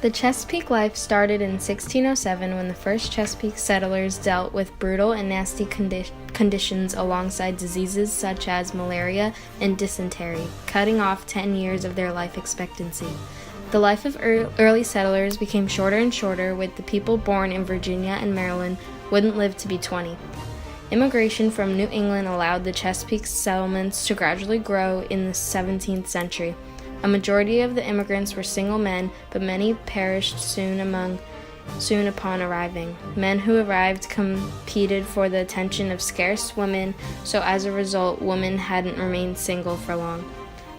The Chesapeake Life started in 1607 when the first Chesapeake settlers dealt with brutal and nasty conditions alongside diseases such as malaria and dysentery, cutting off 10 years of their life expectancy. The life of early settlers became shorter and shorter, with the people born in Virginia and Maryland wouldn't live to be 20. Immigration from New England allowed the Chesapeake settlements to gradually grow in the 17th century. A majority of the immigrants were single men, but many perished soon upon arriving. Men who arrived competed for the attention of scarce women, so as a result, women hadn't remained single for long.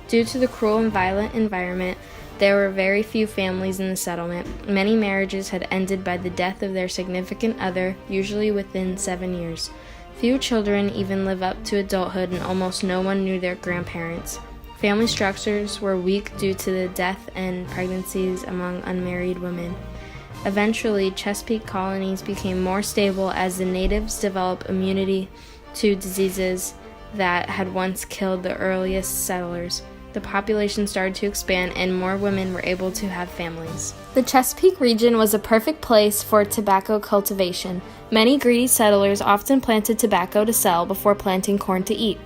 Due to the cruel and violent environment, there were very few families in the settlement. Many marriages had ended by the death of their significant other, usually within 7 years. Few children even live up to adulthood, and almost no one knew their grandparents. Family structures were weak due to the death and pregnancies among unmarried women. Eventually, Chesapeake colonies became more stable as the natives developed immunity to diseases that had once killed the earliest settlers. The population started to expand, and more women were able to have families. The Chesapeake region was a perfect place for tobacco cultivation. Many greedy settlers often planted tobacco to sell before planting corn to eat.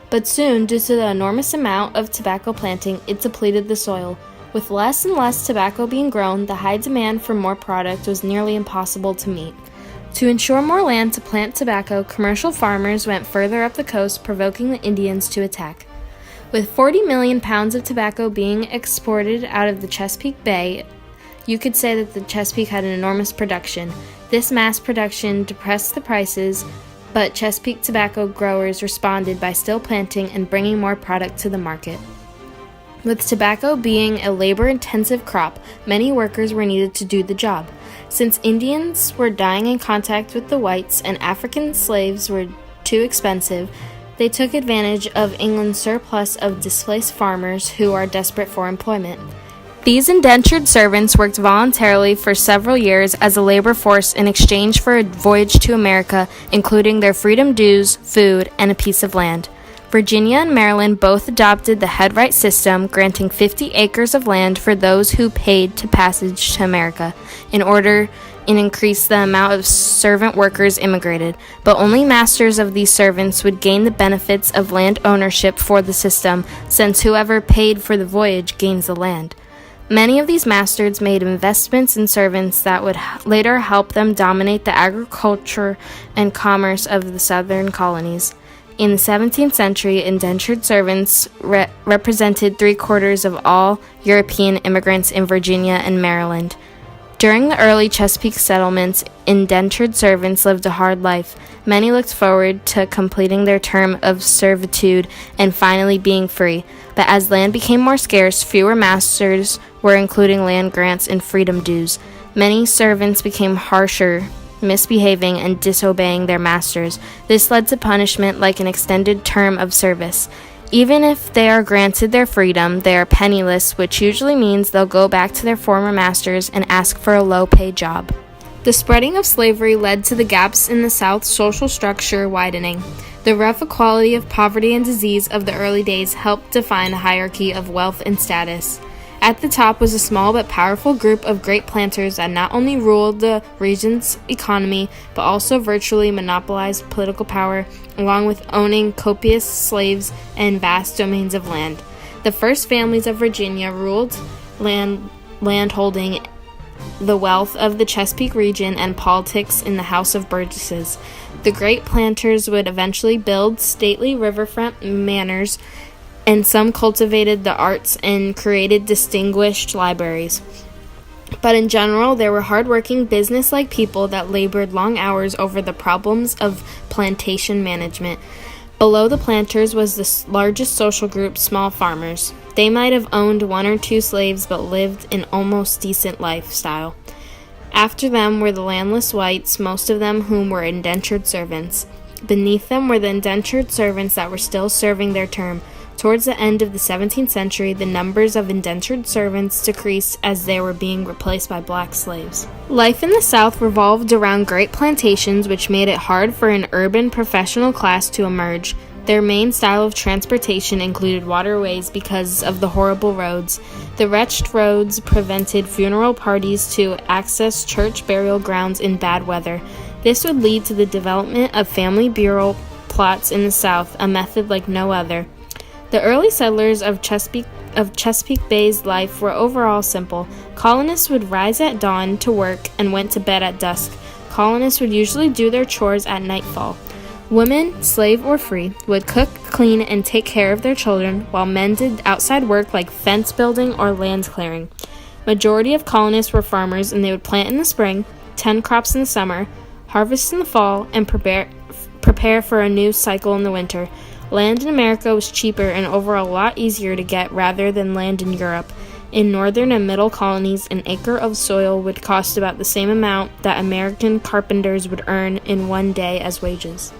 But soon, due to the enormous amount of tobacco planting, it depleted the soil. With less and less tobacco being grown, the high demand for more product was nearly impossible to meet. To ensure more land to plant tobacco, commercial farmers went further up the coast, provoking the Indians to attack. With 40 million pounds of tobacco being exported out of the Chesapeake Bay, you could say that the Chesapeake had an enormous production. This mass production depressed the prices, but Chesapeake tobacco growers responded by still planting and bringing more product to the market. With tobacco being a labor-intensive crop, many workers were needed to do the job. Since Indians were dying in contact with the whites and African slaves were too expensive, they took advantage of England's surplus of displaced farmers who are desperate for employment. These indentured servants worked voluntarily for several years as a labor force in exchange for a voyage to America, including their freedom dues, food, and a piece of land. Virginia and Maryland both adopted the headright system, granting 50 acres of land for those who paid to passage to America, in order to increase the amount of servant workers immigrated. But only masters of these servants would gain the benefits of land ownership for the system, since whoever paid for the voyage gains the land. Many of these masters made investments in servants that would later help them dominate the agriculture and commerce of the southern colonies. In the 17th century, indentured servants represented 3/4 of all European immigrants in Virginia and Maryland. During the early Chesapeake settlements, indentured servants lived a hard life. Many looked forward to completing their term of servitude and finally being free. But as land became more scarce, fewer masters were including land grants and freedom dues. Many servants became harsher, misbehaving and disobeying their masters. This led to punishment like an extended term of service. Even if they are granted their freedom, they are penniless, which usually means they'll go back to their former masters and ask for a low-paid job. The spreading of slavery led to the gaps in the South's social structure widening. The rough equality of poverty and disease of the early days helped define a hierarchy of wealth and status. At the top was a small but powerful group of great planters that not only ruled the region's economy, but also virtually monopolized political power, along with owning copious slaves and vast domains of land. The first families of Virginia ruled landholding, the wealth of the Chesapeake region, and politics in the House of Burgesses. The great planters would eventually build stately riverfront manors, and some cultivated the arts and created distinguished libraries. But in general, there were hardworking, business-like people that labored long hours over the problems of plantation management. Below the planters was the largest social group, small farmers. They might have owned 1 or 2 slaves, but lived an almost decent lifestyle. After them were the landless whites, most of them whom were indentured servants. Beneath them were the indentured servants that were still serving their term. Towards the end of the 17th century, the numbers of indentured servants decreased as they were being replaced by black slaves. Life in the South revolved around great plantations, which made it hard for an urban professional class to emerge. Their main style of transportation included waterways because of the horrible roads. The wretched roads prevented funeral parties to access church burial grounds in bad weather. This would lead to the development of family burial plots in the South, a method like no other. The early settlers of Chesapeake Bay's life were overall simple. Colonists would rise at dawn to work and went to bed at dusk. Colonists would usually do their chores at nightfall. Women, slave or free, would cook, clean, and take care of their children, while men did outside work like fence building or land clearing. Majority of colonists were farmers, and they would plant in the spring, tend crops in the summer, harvest in the fall, and prepare for a new cycle in the winter. Land in America was cheaper and overall a lot easier to get rather than land in Europe. In northern and middle colonies, an acre of soil would cost about the same amount that American carpenters would earn in one day as wages.